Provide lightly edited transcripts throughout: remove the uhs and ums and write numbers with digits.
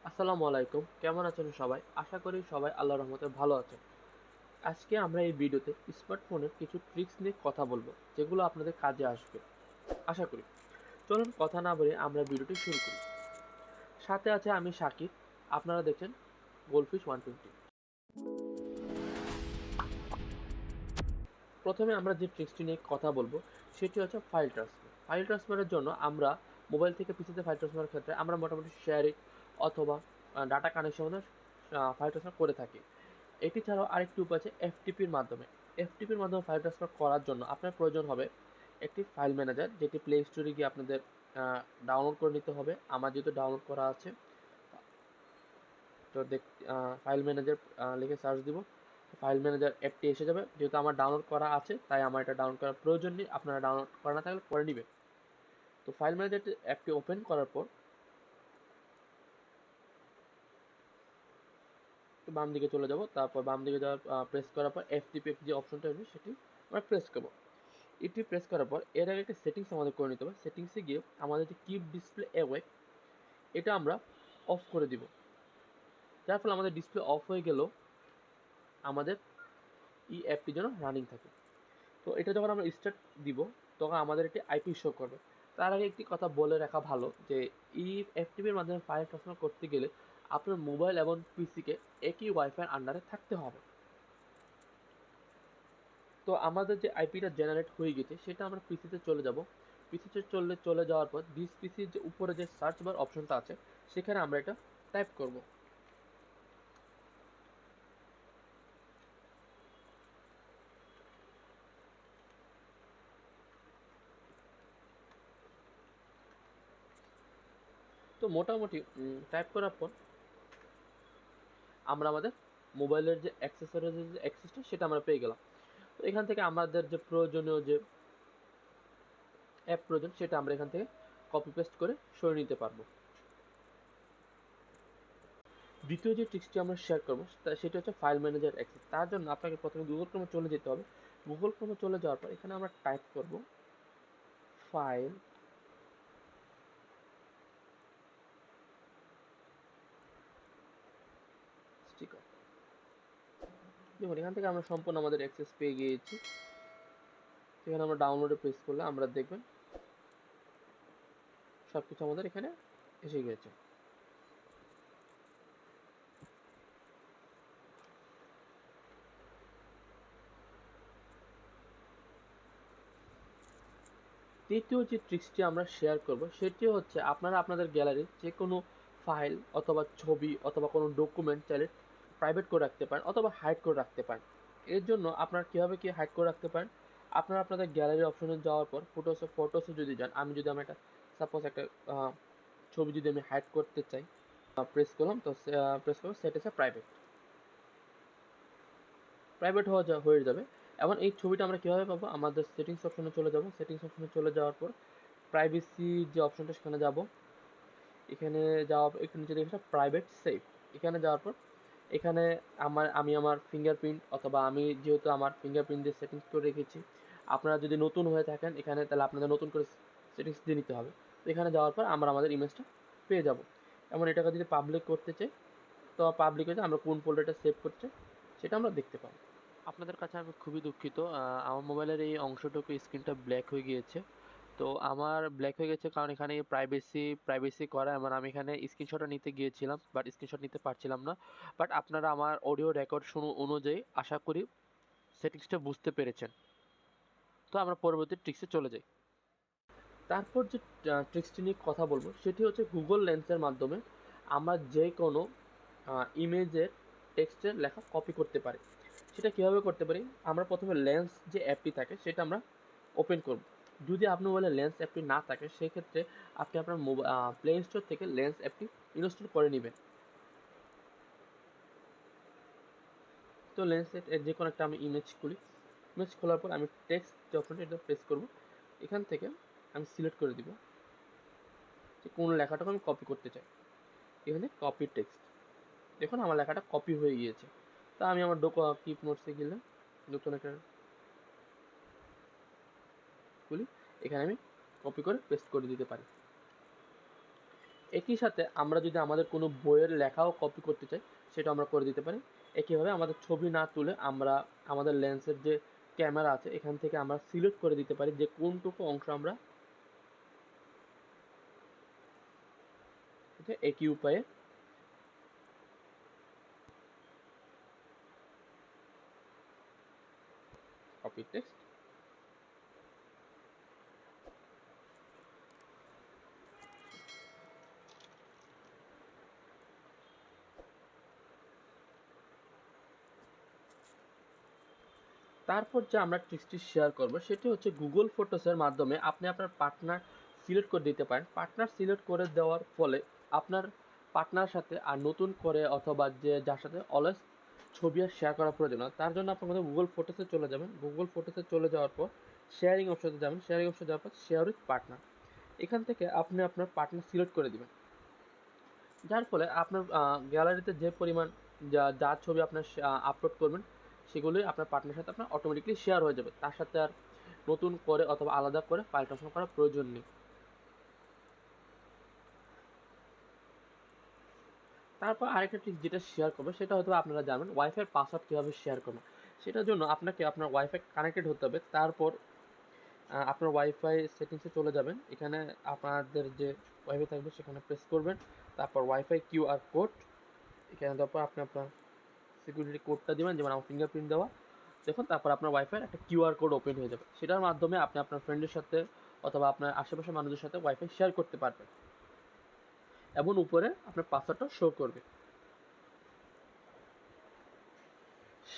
আসসালামু আলাইকুম। কেমন আছেন সবাই? আশা করি সবাই আল্লাহর রহমতে ভালো আছেন। আজকে আমরা এই ভিডিওতে স্মার্টফোনের কিছু ট্রিক্স নিয়ে কথা বলবো, যেগুলো আপনাদের কাজে আসবে। আশা করি। চলুন কথা না বলে আমরা ভিডিওটি শুরু করি। সাথে আছে আমি শাকিব। আপনারা দেখছেন গোল্ডফিশ 120। প্রথমে আমরা যে ট্রিক্সটি নিয়ে কথা বলবো সেটি হচ্ছে ফাইল ট্রান্সফার। ফাইল ট্রান্সফারের জন্য আমরা মোবাইল থেকে পিসিতে ফাইল ট্রান্সফারের ক্ষেত্রে আমরা মোটামুটি শেয়ারিং অথবা ডাটা কানেকশনের ফাইল ট্রান্সফার করে থাকি। এটি ছাড়াও আরেকটি উপায় আছে এফটিপির মাধ্যমে। এফটিপির মাধ্যমে ফাইল ট্রান্সফার করার জন্য আপনার প্রয়োজন হবে একটি ফাইল ম্যানেজার, যেটি প্লে স্টোরে গিয়ে আপনাদের ডাউনলোড করে নিতে হবে। আমার যেহেতু ডাউনলোড করা আছে, তো ফাইল ম্যানেজার লিখে সার্চ দিব, ফাইল ম্যানেজার অ্যাপটি এসে যাবে। যেহেতু আমার ডাউনলোড করা আছে তাই আমার এটা ডাউনলোড করার প্রয়োজন নেই, আপনারা ডাউনলোড করা না থাকলে করে নেবেন। তো ফাইল ম্যানেজার অ্যাপটি ওপেন করার পর বাম দিকে চলে যাব, তারপর বাম দিকে যাওয়ার প্রেস করার পর এফটিপি যে অপশনটা হবে সেটি আমরা প্রেস করবো। এটি প্রেস করার পর এর আগে একটা সেটিংস আমাদের করে নিতে হবে। সেটিংসে গিয়ে আমাদের যে কিপ ডিসপ্লে অ্যাওয়ে, এটা আমরা অফ করে দিব। যার ফলে আমাদের ডিসপ্লে অফ হয়ে গেলেও আমাদের এই অ্যাপটি যেন রানিং থাকে। তো এটা যখন আমরা স্টার্ট দিব তখন আমাদের একটি আইপি শো করবে। তার আগে একটি কথা বলে রাখা ভালো যে এই এফটিপির মাধ্যমে ফাইল ট্রান্সফার করতে গেলে আপনার মোবাইল এবং পিসিকে একই ওয়াইফাইয়ের আন্ডারে থাকতে হবে। তো আমাদের যে আইপিটা জেনারেট হয়ে গেছে সেটা আমরা পিসিতে চলে যাব। পিসিতে চলে যাওয়ার পর দিস পিসির যে উপরে যে সার্চ বার অপশনটা আছে সেখানে আমরা এটা টাইপ করব। তো মোটামুটি টাইপ করার পর আমরা আমাদের মোবাইলের যে অ্যাক্সেসরিজ যে অ্যাক্সেসটা সেটা আমরা পেয়ে গেলাম। তো এখান থেকে আমাদের যে প্রয়োজনীয় যে অ্যাপ প্রয়োজন সেটা আমরা এখান থেকে কপি পেস্ট করে সরিয়ে নিতে পারবো। দ্বিতীয় যে ট্রিক্সটি আমরা শেয়ার করবো সেটা হচ্ছে ফাইল ম্যানেজার অ্যাক্সেস। তার জন্য আপনাকে প্রথমে গুগল ক্রোমে চলে যেতে হবে। গুগল ক্রোমে চলে যাওয়ার পর এখানে আমরা টাইপ করব ফাইল স্টিকার। দেখুন এখান থেকে আমরা সম্পূর্ণ আমাদের অ্যাক্সেস পেয়ে গিয়েছি। সেখানে আমরা ডাউনলোডে প্রেস করলে আমরা দেখবেন সব কিছু আমাদের এখানে এসে গিয়েছে। তৃতীয় যে ট্রিক্সটি আমরা শেয়ার করব সেটি হচ্ছে আপনারা আপনাদের গ্যালারির যে কোনো ফাইল অথবা ছবি অথবা কোনো ডকুমেন্ট চাইলে প্রাইভেট করে রাখতে পারেন অথবা হাইড করে রাখতে পারেন। এর জন্য আপনারা কীভাবে কি হাইড করে রাখতে পারেন, আপনারা আপনাদের গ্যালারি অপশনে যাওয়ার পর ফটোসে যদি যান, আমি একটা সাপোজ একটা ছবি যদি আমি হাইড করতে চাই, প্রেস করলাম, তো প্রেস করবো সেট এস প্রাইভেট। প্রাইভেট হয়ে যাবে। এবং এই ছবিটা আমরা কীভাবে পাবো, আমাদের সেটিংস অপশনে চলে যাব। সেটিংস অপশনে চলে যাওয়ার পর প্রাইভেসি যে অপশনটা সেখানে যাব। এখানে নিচে দেখে প্রাইভেট সেভ, এখানে যাওয়ার পর এখানে আমি আমার ফিঙ্গারপ্রিন্ট অথবা আমি যেহেতু আমার ফিঙ্গারপ্রিন্ট দিয়ে সেটিংস করে রেখেছি, আপনারা যদি নতুন হয়ে থাকেন এখানে তাহলে আপনাদের নতুন করে সেটিংস দিয়ে নিতে হবে। তো এখানে যাওয়ার পর আমরা আমাদের ইমেজটা পেয়ে যাব। এমন এটাকে যদি পাবলিক করতে চাই তো পাবলিক হয়ে আমরা কোন ফোল্ডারটা সেভ করতে সেটা আমরা দেখতে পাবো। আপনাদের কাছে আমি খুবই দুঃখিত, আমার মোবাইলের এই অংশটুকু স্ক্রিনটা ব্ল্যাক হয়ে গিয়েছে। তো আমার ব্ল্যাক হয়ে গেছে কারণ এখানে প্রাইভেসি করা, এবং আমি এখানে স্ক্রিনশটটা নিতে গিয়েছিলাম বাট স্ক্রিনশট নিতে পারছিলাম না। বাট আপনারা আমার অডিও রেকর্ড অনুযায়ী আশা করি সেটিংসটা বুঝতে পেরেছেন। তো আমরা পরবর্তী ট্রিক্সে চলে যাই। তারপর যে ট্রিক্সটি নিয়ে কথা বলবো সেটি হচ্ছে গুগল লেন্সের মাধ্যমে আমরা যে কোনো ইমেজের টেক্সটের লেখা কপি করতে পারি। সেটা কীভাবে করতে পারি, আমরা প্রথমে লেন্স যে অ্যাপটি থাকে সেটা আমরা ওপেন করব। যদি আপনার মোবাইলে লেন্স অ্যাপটি না থাকে সেক্ষেত্রে আপনি আপনার প্লে স্টোর থেকে লেন্স অ্যাপটি ইনস্টল করে নেবেন। তো লেন্স যে কোনো একটা আমি ইমেজ খুলি। ইমেজ খোলার পর আমি টেক্সট যে অপশনটা এটা প্রেস করব। এখান থেকে আমি সিলেক্ট করে দিব যে কোন লেখাটাকে আমি কপি করতে চাই। এখানে কপি টেক্সট, দেখুন আমার লেখাটা কপি হয়ে গিয়েছে। তা আমি আমার কিপ নোটসে গেলে নতুন একটা খুলি, এখানে আমি কপি করে পেস্ট করে দিতে পারি। একই সাথে আমরা যদি আমাদের কোনো বইয়ের লেখাও কপি করতে চাই সেটা আমরা করে দিতে পারি। একইভাবে আমাদের ছবি না তুলে আমরা আমাদের লেন্সের যে ক্যামেরা আছে এখান থেকে আমরা সিলেক্ট করে দিতে পারি যে কোনটুকু অংশ আমরা একই উপায়ে কপি টেক্সট। তারপর যে আমরা ট্রিক্সটি শেয়ার করব সেটি হচ্ছে গুগল ফটোসের মাধ্যমে আপনি আপনার পার্টনার সিলেক্ট করে দিতে পারেন। পার্টনার সিলেক্ট করে দেওয়ার ফলে আপনার পার্টনার সাথে আর নতুন করে অথবা যে যার সাথে অলওয়েজ ছবি আর শেয়ার করা প্রয়োজন না, তার জন্য আপনার মধ্যে গুগল ফটোসে চলে যাবেন। গুগল ফটোসে চলে যাওয়ার পর শেয়ারিং অপশনে যাবেন। শেয়ারিং অপশনে যাওয়ার পর শেয়ার উইথ পার্টনার, এখান থেকে আপনি আপনার পার্টনার সিলেক্ট করে দিবেন। যার ফলে আপনার গ্যালারিতে যে পরিমাণ যার ছবি আপনার আপলোড করবেন সেগুলোই আপনার পার্টনারের সাথে আপনার অটোমেটিকলি শেয়ার হয়ে যাবে। তার সাথে আর নতুন করে অথবা আলাদা করে ফাইল ট্রান্সফার করার প্রয়োজন নেই। তারপর আরেকটা ট্রিক যেটা শেয়ার করবো সেটা হয়তো আপনারা জানেন ওয়াইফাইয়ের পাসওয়ার্ড কীভাবে শেয়ার করবেন। সেটার জন্য আপনাকে আপনার ওয়াইফাই কানেক্টেড হতে হবে। তারপর আপনার ওয়াইফাই সেটিংসে চলে যাবেন। এখানে আপনাদের যে ওয়াইফাই থাকবে সেখানে প্রেস করবেন। তারপর ওয়াইফাই কিউআর কোড, এখানে দেওয়ার পর আপনি আপনার সিকিউরিটি কোডটা দেবেন, যেমন আমার ফিঙ্গারপ্রিন্ট দেওয়া। দেখুন তারপর আপনার ওয়াইফাই একটা কিউআর কোড ওপেন হয়ে যাবে। সেটার মাধ্যমে আপনি আপনার ফ্রেন্ডের সাথে অথবা আপনার আশেপাশের মানুষদের সাথে ওয়াইফাই শেয়ার করতে পারবেন এবং উপরে আপনার পাসওয়ার্ডটা শো করবে।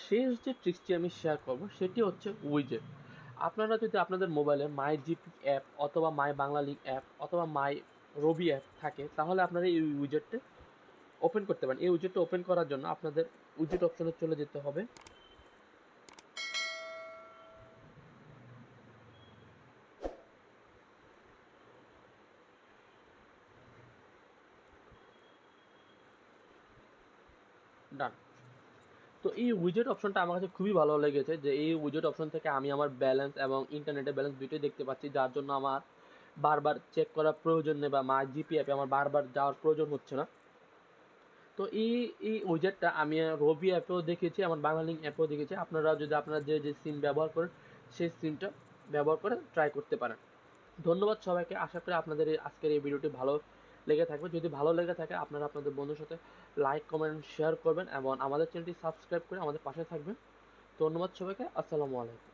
শেষ যে ট্রিক্সটি আমি শেয়ার করব সেটি হচ্ছে উইজেট। আপনারা যদি আপনাদের মোবাইলে মাই জিপি অ্যাপ অথবা মাই বাংলা লিঙ্ক অ্যাপ অথবা মাই রবি অ্যাপ থাকে তাহলে আপনারা এই উইজেটটা ওপেন করতে পারেন। এই উইজেটটা ওপেন করার জন্য আপনাদের উইজেট অপশনে চলে যেতে হবে। ডান। তো এই উইজেট অপশনটা আমার কাছে খুবই ভালো লেগেছে যে এই উইজেট অপশন থেকে আমি আমার ব্যালেন্স এবং ইন্টারনেটের ব্যালেন্স দুটোই দেখতে পাচ্ছি, যার জন্য আমার বারবার চেক করার প্রয়োজন নেই বা মাই জিপি অ্যাপে আমার বারবার যাওয়ার প্রয়োজন হচ্ছে না। তো এই উইজেটটা আমি রবি অ্যাপেও দেখেছি, আমার বাংলা লিঙ্ক অ্যাপেও দেখেছি। আপনারা যদি আপনারা যে সিম ব্যবহার করেন সেই সিমটা ব্যবহার করে ট্রাই করতে পারেন। ধন্যবাদ সবাইকে। আশা করি আপনাদের এই আজকের এই ভিডিওটি ভালো লেগে থাকবে। যদি ভালো লেগে থাকে আপনারা আপনাদের বন্ধুর সাথে লাইক কমেন্ট শেয়ার করবেন এবং আমাদের চ্যানেলটি সাবস্ক্রাইব করে আমাদের পাশে থাকবেন। ধন্যবাদ সবাইকে। আসসালামু আলাইকুম।